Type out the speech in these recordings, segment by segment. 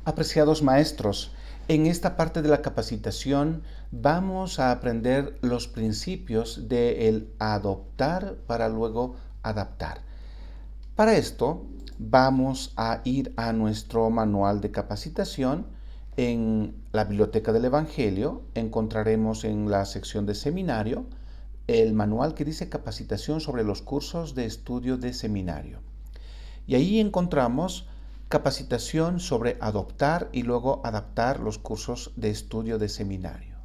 Apreciados maestros, en esta parte de la capacitación vamos a aprender los principios del adoptar para luego adaptar. Para esto vamos a ir a nuestro manual de capacitación. En la Biblioteca del Evangelio encontraremos en la sección de seminario el manual que dice capacitación sobre los cursos de estudio de seminario. Y ahí encontramos capacitación sobre adoptar y luego adaptar los cursos de estudio de seminario.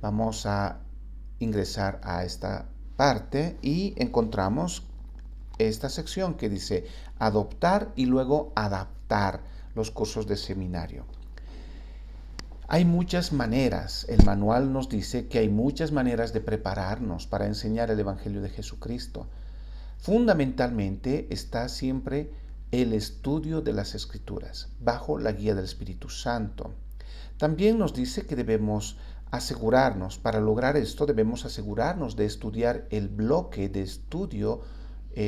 Vamos a ingresar a esta parte y encontramos esta sección que dice adoptar y luego adaptar los cursos de seminario. Hay muchas maneras, el manual nos dice que hay muchas maneras de prepararnos para enseñar el Evangelio de Jesucristo. Fundamentalmente está siempre el estudio de las Escrituras, bajo la guía del Espíritu Santo. También nos dice que debemos asegurarnos, para lograr esto debemos asegurarnos de estudiar el bloque de estudio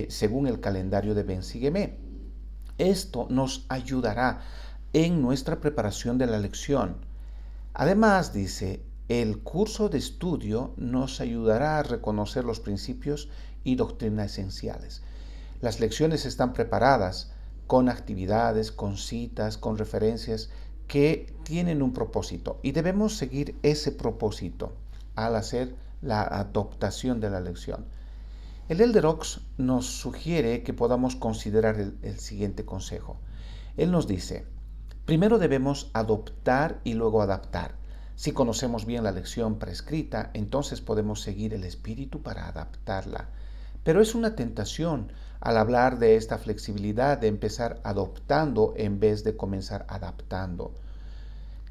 según el calendario de Ben Sígueme. Esto nos ayudará en nuestra preparación de la lección. Además, dice, el curso de estudio nos ayudará a reconocer los principios y doctrinas esenciales. Las lecciones están preparadas con actividades, con citas, con referencias que tienen un propósito y debemos seguir ese propósito al hacer la adoptación de la lección. El Elder Oaks nos sugiere que podamos considerar el siguiente consejo. Él nos dice, primero debemos adoptar y luego adaptar. Si conocemos bien la lección prescrita, entonces podemos seguir el espíritu para adaptarla. Pero es una tentación al hablar de esta flexibilidad de empezar adoptando en vez de comenzar adaptando.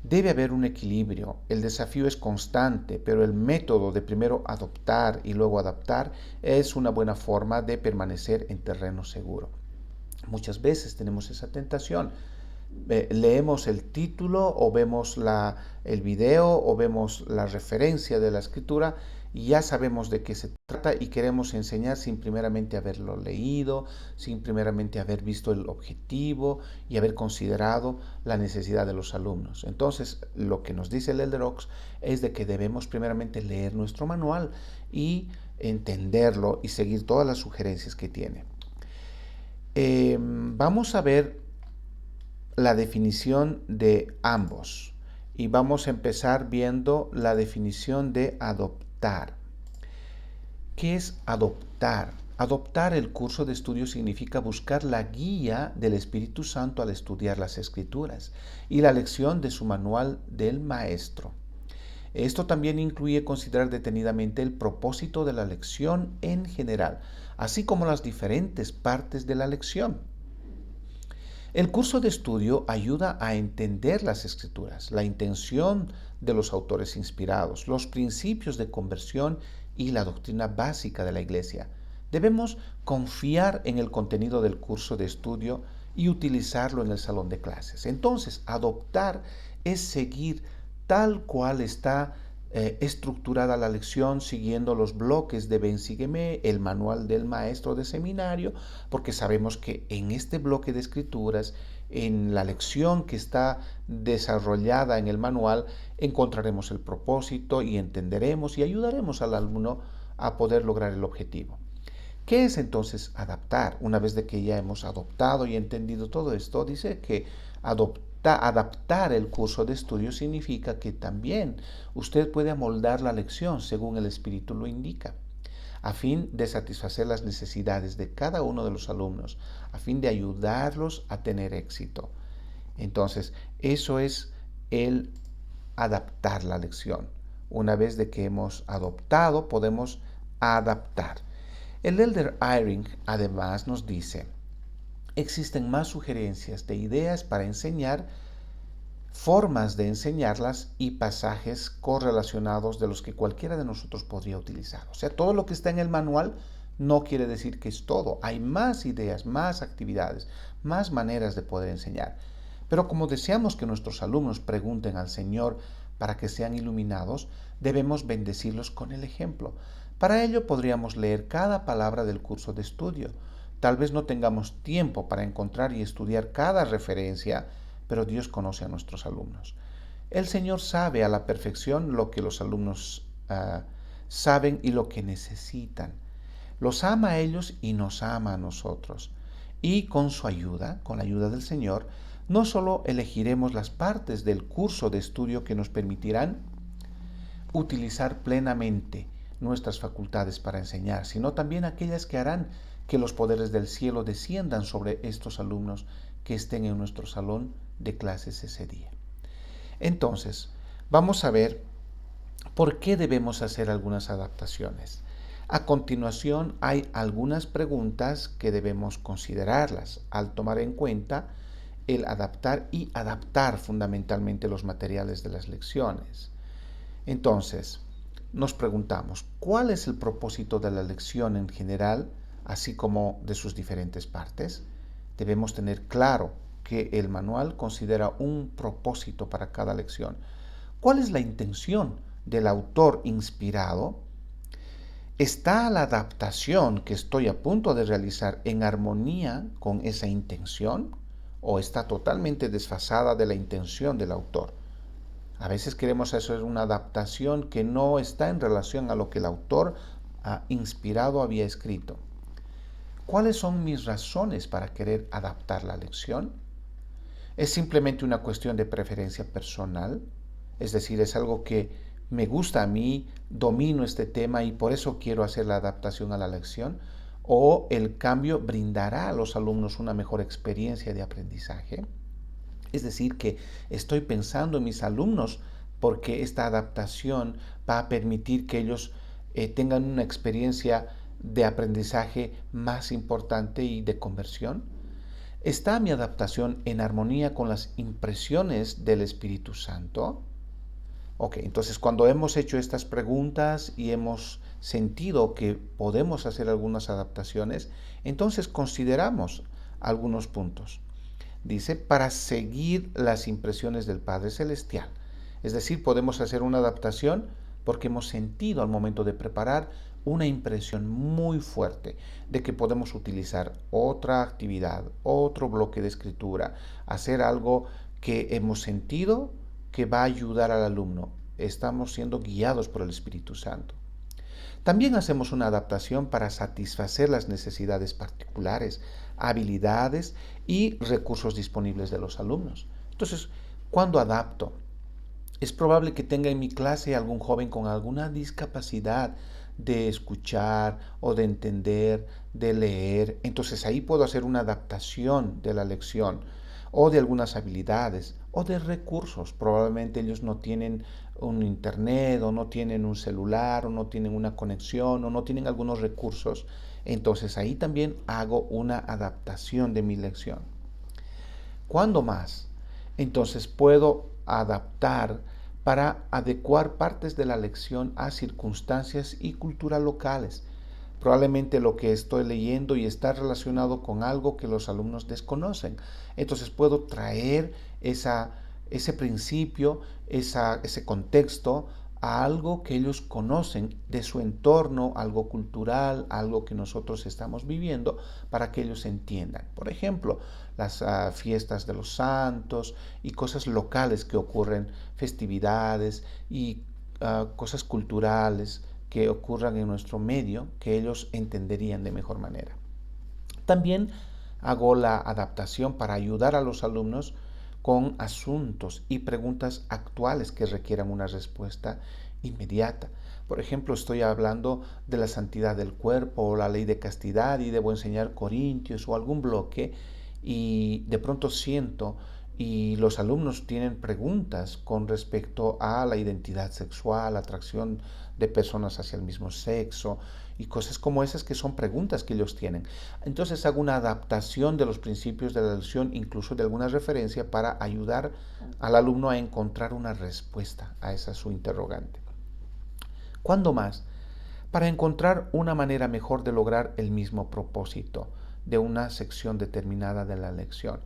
Debe haber un equilibrio, el desafío es constante, pero el método de primero adoptar y luego adaptar es una buena forma de permanecer en terreno seguro. Muchas veces tenemos esa tentación. Leemos el título o vemos el video o vemos la referencia de la escritura y ya sabemos de qué se trata y queremos enseñar sin primeramente haberlo leído, sin primeramente haber visto el objetivo y haber considerado la necesidad de los alumnos. Entonces, lo que nos dice el Elder Oaks es de que debemos primeramente leer nuestro manual y entenderlo y seguir todas las sugerencias que tiene. Vamos a ver la definición de ambos y vamos a empezar viendo la definición de adoptar. ¿Qué es adoptar? Adoptar el curso de estudio significa buscar la guía del Espíritu Santo al estudiar las Escrituras y la lección de su manual del maestro. Esto también incluye considerar detenidamente el propósito de la lección en general, así como las diferentes partes de la lección. El curso de estudio ayuda a entender las Escrituras, la intención de los autores inspirados, los principios de conversión y la doctrina básica de la Iglesia. Debemos confiar en el contenido del curso de estudio y utilizarlo en el salón de clases. Entonces, adoptar es seguir tal cual está estructurada la lección siguiendo los bloques de Ben Sígueme, el manual del maestro de seminario, porque sabemos que en este bloque de escrituras, en la lección que está desarrollada en el manual, encontraremos el propósito y entenderemos y ayudaremos al alumno a poder lograr el objetivo. ¿Qué es entonces adaptar? Una vez de que ya hemos adoptado y entendido todo esto, dice que adaptar el curso de estudio significa que también usted puede amoldar la lección según el Espíritu lo indica, a fin de satisfacer las necesidades de cada uno de los alumnos, a fin de ayudarlos a tener éxito. Entonces, eso es el adaptar la lección. Una vez de que hemos adoptado, podemos adaptar. El Elder Eyring además nos dice, existen más sugerencias de ideas para enseñar, formas de enseñarlas y pasajes correlacionados de los que cualquiera de nosotros podría utilizar. O sea, todo lo que está en el manual no quiere decir que es todo. Hay más ideas, más actividades, más maneras de poder enseñar. Pero como deseamos que nuestros alumnos pregunten al Señor para que sean iluminados, debemos bendecirlos con el ejemplo. Para ello podríamos leer cada palabra del curso de estudio. Tal vez no tengamos tiempo para encontrar y estudiar cada referencia, pero Dios conoce a nuestros alumnos. El Señor sabe a la perfección lo que los alumnos saben y lo que necesitan. Los ama a ellos y nos ama a nosotros. Y con su ayuda, con la ayuda del Señor, no solo elegiremos las partes del curso de estudio que nos permitirán utilizar plenamente nuestras facultades para enseñar, sino también aquellas que harán que los poderes del cielo desciendan sobre estos alumnos que estén en nuestro salón de clases ese día. Entonces, vamos a ver por qué debemos hacer algunas adaptaciones. A continuación, hay algunas preguntas que debemos considerarlas al tomar en cuenta el adaptar y adaptar fundamentalmente los materiales de las lecciones. Entonces, nos preguntamos, ¿cuál es el propósito de la lección en general, así como de sus diferentes partes? Debemos tener claro que el manual considera un propósito para cada lección. ¿Cuál es la intención del autor inspirado? ¿Está la adaptación que estoy a punto de realizar en armonía con esa intención? ¿O está totalmente desfasada de la intención del autor? A veces queremos hacer una adaptación que no está en relación a lo que el autor inspirado había escrito. ¿Cuáles son mis razones para querer adaptar la lección? ¿Es simplemente una cuestión de preferencia personal? Es decir, es algo que me gusta a mí, domino este tema y por eso quiero hacer la adaptación a la lección. ¿O el cambio brindará a los alumnos una mejor experiencia de aprendizaje? Es decir, que estoy pensando en mis alumnos porque esta adaptación va a permitir que ellos tengan una experiencia de aprendizaje más importante y de conversión. ¿Está mi adaptación en armonía con las impresiones del Espíritu Santo? Ok, entonces cuando hemos hecho estas preguntas y hemos sentido que podemos hacer algunas adaptaciones, entonces consideramos algunos puntos. Dice, para seguir las impresiones del Padre Celestial. Es decir, podemos hacer una adaptación porque hemos sentido al momento de preparar una impresión muy fuerte de que podemos utilizar otra actividad, otro bloque de escritura, hacer algo que hemos sentido que va a ayudar al alumno. Estamos siendo guiados por el Espíritu Santo. También hacemos una adaptación para satisfacer las necesidades particulares, habilidades y recursos disponibles de los alumnos. Entonces, cuando adapto, es probable que tenga en mi clase algún joven con alguna discapacidad de escuchar o de entender, de leer. Entonces ahí puedo hacer una adaptación de la lección o de algunas habilidades o de recursos. Probablemente ellos no tienen un internet o no tienen un celular o no tienen una conexión o no tienen algunos recursos. Entonces ahí también hago una adaptación de mi lección. ¿Cuándo más? Entonces puedo adaptar para adecuar partes de la lección a circunstancias y cultura locales. Probablemente lo que estoy leyendo y está relacionado con algo que los alumnos desconocen. Entonces puedo traer ese principio, ese contexto a algo que ellos conocen de su entorno, algo cultural, algo que nosotros estamos viviendo, para que ellos entiendan. Por ejemplo, las fiestas de los santos y cosas locales que ocurren, festividades y cosas culturales que ocurran en nuestro medio, que ellos entenderían de mejor manera. También hago la adaptación para ayudar a los alumnos con asuntos y preguntas actuales que requieran una respuesta inmediata. Por ejemplo, estoy hablando de la santidad del cuerpo o la ley de castidad y debo enseñar Corintios o algún bloque y de pronto siento y los alumnos tienen preguntas con respecto a la identidad sexual, atracción de personas hacia el mismo sexo y cosas como esas que son preguntas que ellos tienen. Entonces hago una adaptación de los principios de la lección, incluso de alguna referencia para ayudar al alumno a encontrar una respuesta a esa su interrogante. ¿Cuándo más? Para encontrar una manera mejor de lograr el mismo propósito de una sección determinada de la lección.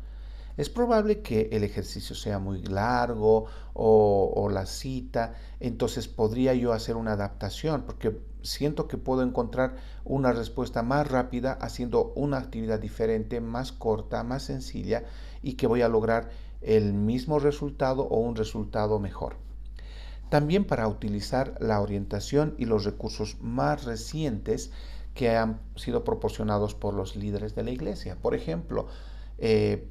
Es probable que el ejercicio sea muy largo o la cita, entonces podría yo hacer una adaptación, porque siento que puedo encontrar una respuesta más rápida haciendo una actividad diferente, más corta, más sencilla y que voy a lograr el mismo resultado o un resultado mejor. También para utilizar la orientación y los recursos más recientes que han sido proporcionados por los líderes de la iglesia. Por ejemplo, eh,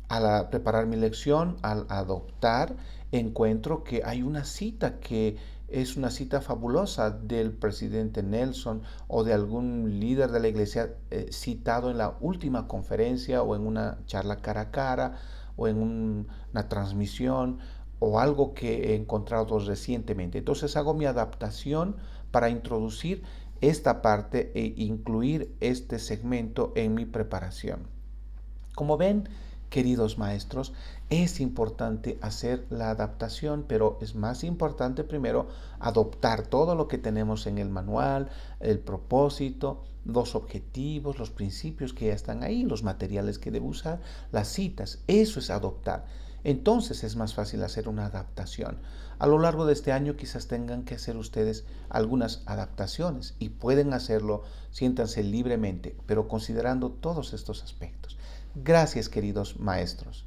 al preparar mi lección, al adoptar, encuentro que hay una cita que es una cita fabulosa del presidente Nelson o de algún líder de la iglesia citado en la última conferencia o en una charla cara a cara o en una transmisión o algo que he encontrado recientemente. Entonces hago mi adaptación para introducir esta parte e incluir este segmento en mi preparación. Como ven, queridos maestros, es importante hacer la adaptación, pero es más importante primero adoptar todo lo que tenemos en el manual, el propósito, los objetivos, los principios que ya están ahí, los materiales que debo usar, las citas. Eso es adoptar. Entonces es más fácil hacer una adaptación. A lo largo de este año quizás tengan que hacer ustedes algunas adaptaciones y pueden hacerlo, siéntanse libremente, pero considerando todos estos aspectos. Gracias, queridos maestros.